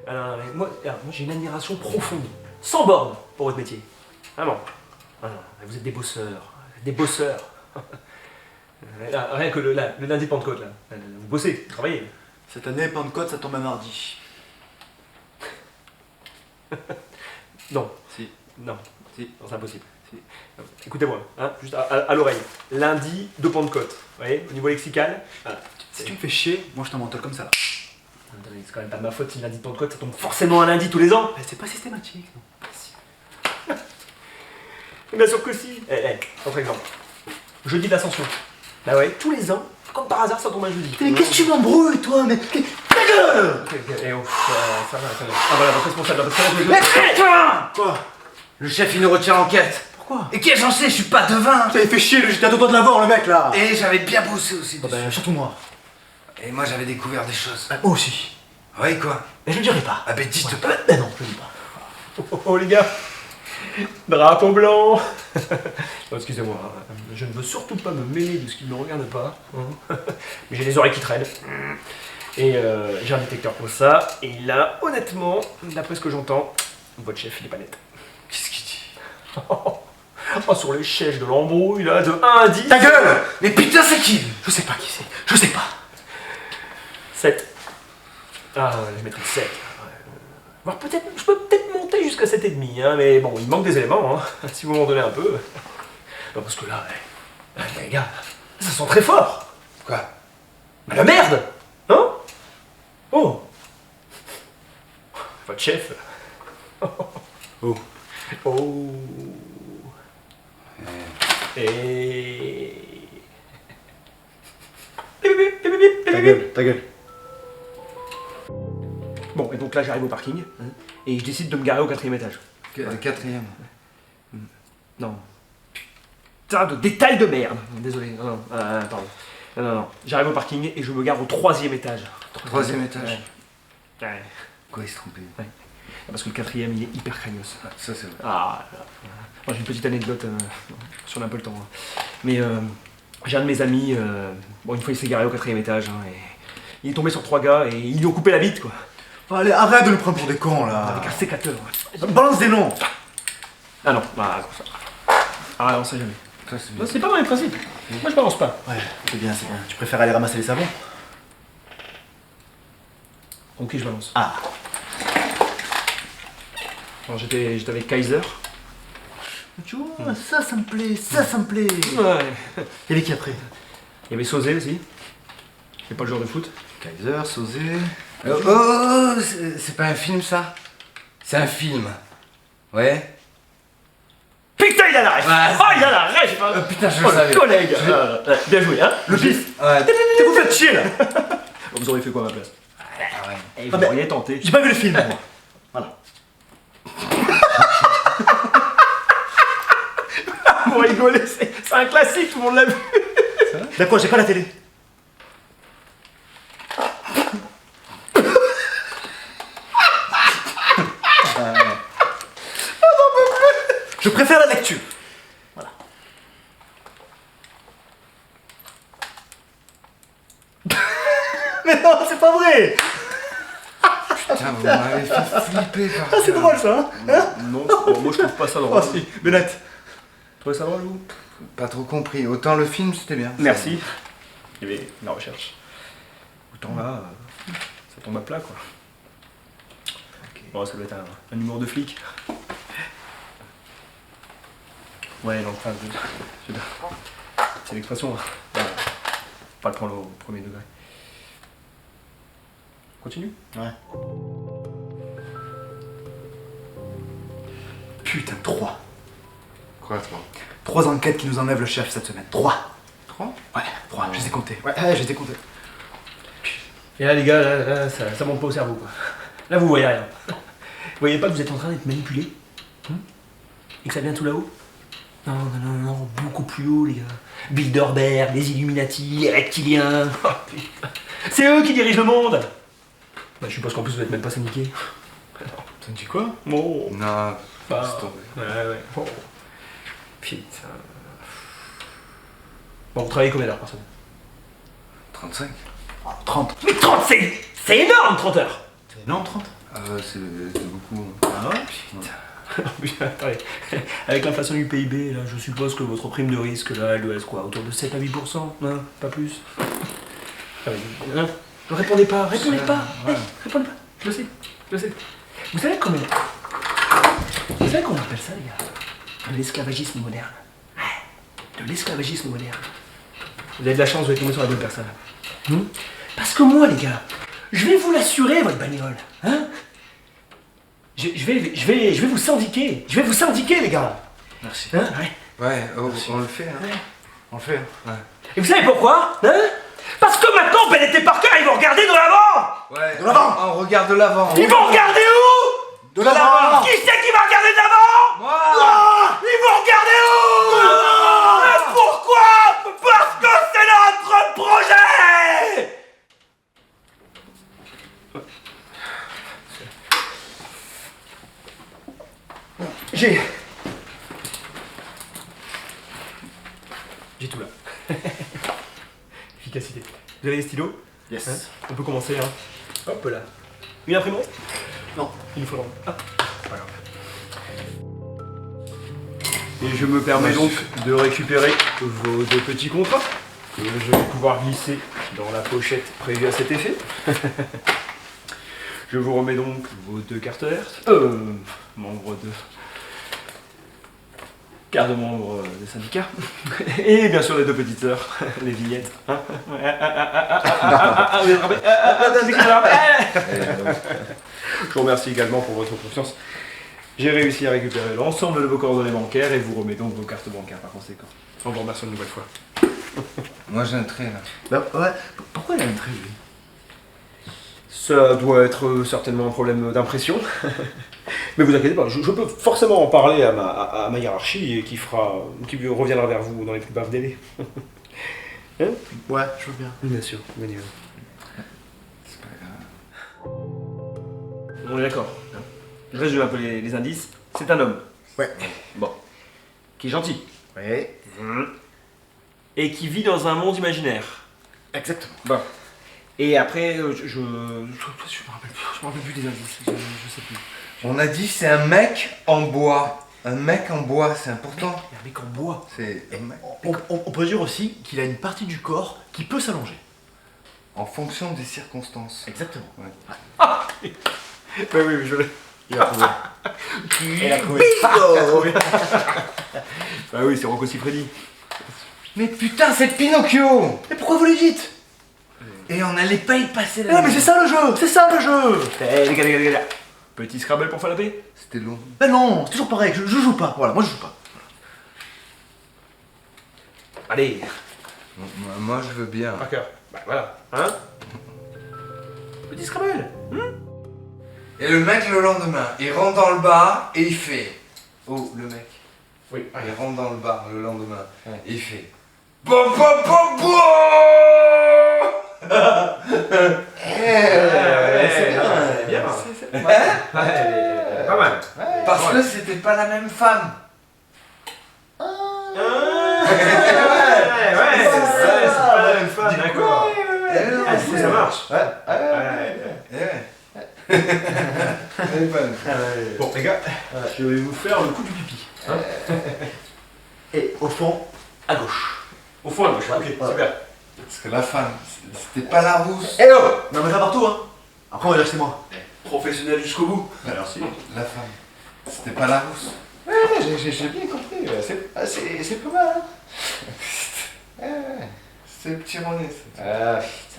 Moi, j'ai une admiration profonde, sans borne, pour votre métier. Vraiment. Vous êtes des bosseurs. Des bosseurs. Là, rien que le lundi de Pentecôte, là. Vous bossez, vous travaillez. Cette année, Pentecôte, ça tombe un mardi. Non. Si. Non. Si. Non, c'est impossible. Si. Écoutez-moi, hein, juste à l'oreille. Lundi de Pentecôte. Vous voyez, au niveau lexical. Voilà. Si tu me fais chier, moi je t'en mentole comme ça là. Attendez, c'est quand même pas de ma faute si le lundi de Pentecôte, ça tombe forcément un lundi tous les ans. C'est pas systématique, non. Bien sûr que si. Autre exemple. Jeudi de l'Ascension. Bah ouais, tous les ans, comme par hasard, ça tombe un jeudi. Mais qu'est-ce que tu m'embrouilles, toi, mais... Ta gueule! Ok, ça va, attendez. Ah voilà, votre responsable, Quoi? Le chef il nous retire l'enquête. Pourquoi? Et qu'est-ce que j'en sais, je suis pas devin. Ça fait chier, j'étais à deux doigts de l'avoir, le mec, là. Et j'avais bien bossé aussi dessus. Surtout moi. Et moi j'avais découvert des choses. Moi aussi. Oui quoi? Mais je le dirai pas. Ah ben dis-te pas. Mais non, je le dis pas. Oh les gars, drapeau blanc. Non, excusez-moi, je ne veux surtout pas me mêler de ce qui ne me regarde pas. Mais j'ai les oreilles qui traînent. Et j'ai un détecteur pour ça. Et là, honnêtement, d'après ce que j'entends, votre chef il est pas net. Qu'est-ce qu'il dit? Oh, sur l'échelle de l'embrouille là, de 1 à 10. Ta gueule! Mais putain c'est qui? Je sais pas qui c'est. Je sais pas. 7. Ah, je mettrais 7. Voire peut-être, je peux peut-être monter jusqu'à 7,5, hein, mais bon, il manque des éléments, hein, si vous m'en donnez un peu. Non, parce que là, les gars, ça sent très fort. Quoi? Bah la merde. Hein? Oh. Votre chef. Oh. Oh. Et... Ta gueule. Bon, et donc là j'arrive au parking, et je décide de me garer au 4e étage. Le quatrième. Non. Putain de détail de merde. Désolé, non, pardon. Non. J'arrive au parking et je me gare au 3e étage. Troisième étage. Ouais. Quoi il se trompait? Parce que le 4e il est hyper craignos. Ça c'est vrai. Ah, moi j'ai une petite anecdote, si on a un peu le temps. Mais j'ai un de mes amis, bon une fois il s'est garé au 4e étage, et il est tombé sur 3 gars et ils lui ont coupé la bite quoi. Allez, arrête de nous prendre pour des cons, là. Avec un sécateur. Balance des noms. Ah non, bah comme ça. Ah on sait jamais. Ça c'est Non, bien. c'est pas dans les principes. Moi je balance pas. Ouais, c'est bien. Tu préfères aller ramasser les savons? Ok, je balance. Ah. Alors j'étais avec Kaiser. Tu vois, ça me plaît, ça me plaît. Ouais. Il y avait qui après? Il y avait Sauzé aussi. C'est pas le joueur de foot. Kaiser, Sauzé... C'est pas un film ça? C'est un film. Ouais. Putain, il a la ref. Ouais. Oh, il a la ref. Putain je Oh, le savais. le collègue. Bien joué, hein. Le pif. Ouais. Vous faites chier, là. Vous auriez fait quoi à ma place? Ah ouais. Eh, vous mais- m'auriez tenté. J'ai pas vu le film, moi. Voilà. Vous rigolez, c'est un classique, tout le monde l'a vu. D'accord, j'ai pas la télé. Je préfère la lecture. Voilà. Mais non, c'est pas vrai. Putain vous m'avez fait flipper par Ah, c'est drôle ça, hein? Non, moi je trouve pas ça drôle. Oh si, Bennett. Vous trouvez ça drôle, vous? Pas trop compris. Autant le film c'était bien. Merci. Il y avait la recherche. Autant là, ça tombe à plat, quoi. Bon, ça doit être un humour de flic. Ouais, non, enfin, c'est l'expression. Hein. Pas le prendre au premier degré. Continue. Ouais. Putain, 3. Quoi toi? 3 enquêtes qui nous enlèvent le chef cette semaine. 3. 3? Ouais, 3, je les ai comptés. Ouais, je les ai comptés. Et là, les gars, là, ça monte pas au cerveau, quoi. Là, vous voyez rien. Vous voyez pas que vous êtes en train d'être manipulé? Et que ça vient tout là-haut? Non, beaucoup plus haut, les gars. Bilderberg, les Illuminati, les reptiliens. Oh, putain. C'est eux qui dirigent le monde. Bah, je suppose qu'en plus, vous êtes même pas syndiqué. Ça me dit quoi? Oh. Non. Bah, laisse tomber. ouais. Oh. Putain. Bon, vous travaillez combien d'heures par semaine? 35. 30. Mais 30, c'est énorme, 30 heures. C'est énorme, 30. C'est beaucoup. Ah ouais? Putain, attendez. Avec l'inflation du PIB, là, je suppose que votre prime de risque, là, elle doit être quoi? Autour de 7 à 8%? Non, pas plus. Ah oui, hein? Ne répondez pas, répondez pas. Ouais. Répondez pas. Je sais, je sais. Vous savez comment on appelle ça, les gars? De l'esclavagisme moderne. Ouais, de l'esclavagisme moderne. Vous avez de la chance, vous êtes tombé sur la bonne personne. Parce que moi, les gars, je vais vous l'assurer, votre bagnole. Hein? Je vais vous syndiquer. Je vais vous syndiquer, les gars. Merci. Hein? Ouais. Ouais, on le fait, hein. On le fait, hein. Ouais. Et vous savez pourquoi? Hein? Parce que maintenant, Bennett et Parker, ils vont regarder de l'avant. Ouais, De l'avant. on regarde de l'avant. Ils vont regarder où? De l'avant. Qui c'est qui va regarder de l'avant? Moi. Ils vont regarder où? Et pourquoi? Parce que c'est notre projet. J'ai tout là. Efficacité. Vous avez les stylos? Yes. Hein? On peut commencer, hein. Hop là. Une imprimante? Non. Il nous faut pas grave. Et je me permets donc de récupérer vos deux petits contrats que je vais pouvoir glisser dans la pochette prévue à cet effet. Je vous remets donc vos deux cartes vertes, membres de... carte de membre des syndicats. Et bien sûr les deux petites sœurs, les vignettes. Hein? Vous êtes rappelé? Je vous remercie également pour votre confiance. J'ai réussi à récupérer l'ensemble de vos coordonnées bancaires et vous remets donc vos cartes bancaires par conséquent. On vous remercie une nouvelle fois. Moi j'ai un trait là. Bah ouais. Pourquoi il a un trait, lui? Ça doit être certainement un problème d'impression. Mais vous inquiétez pas, je peux forcément en parler à ma hiérarchie et qui reviendra vers vous dans les plus brefs délais. Hein? Ouais, je veux bien. Bien sûr, venez. C'est pas grave. On est d'accord. Je résume un peu les indices. C'est un homme. Ouais. Bon. Qui est gentil. Ouais. Et qui vit dans un monde imaginaire. Exactement. Bon. Et après, je me rappelle plus des indices. Je sais plus. On a dit c'est un mec en bois. Un mec en bois, c'est important. Il y a un mec en bois. C'est un mec On peut dire aussi qu'il a une partie du corps qui peut s'allonger. en fonction des circonstances. Exactement. Ouais. Oui, je l'ai. Il a trouvé. Il a trouvé. Bah oui, c'est Rocco Siffredi. Mais putain, c'est Pinocchio. Mais pourquoi vous le dites? Et on allait pas y passer là. Ah mais c'est ça le jeu! C'est ça le jeu! Eh, les gars. Petit Scrabble pour faire la paix? C'était long. Mais non, c'est toujours pareil, je joue pas. Voilà, moi je joue pas. Allez, Moi je veux bien. Parker. Bah voilà. Hein? Petit Scrabble. Et le mec le lendemain, il rentre dans le bar et il fait. Oh, le mec. Oui. Il rentre dans le bar le lendemain Ouais. et il fait. Bon, bon, bon, bon. C'est bien. Pas mal. Parce que c'était pas la même femme. C'est pas la même femme, d'accord. Ça marche. Elle est bonne. Bon, les gars, je vais vous faire le coup du pipi. Et au fond, à gauche. Au fond, à gauche. Ok, super. Parce que la femme, c'était pas la rousse. Eh oh! Non mais pas partout hein. Après on va dire que c'est moi. Professionnel jusqu'au bout. Merci. La femme, c'était pas la rousse. Ouais, j'ai bien compris. C'est pas mal hein. C'est le petit René. Ah putain.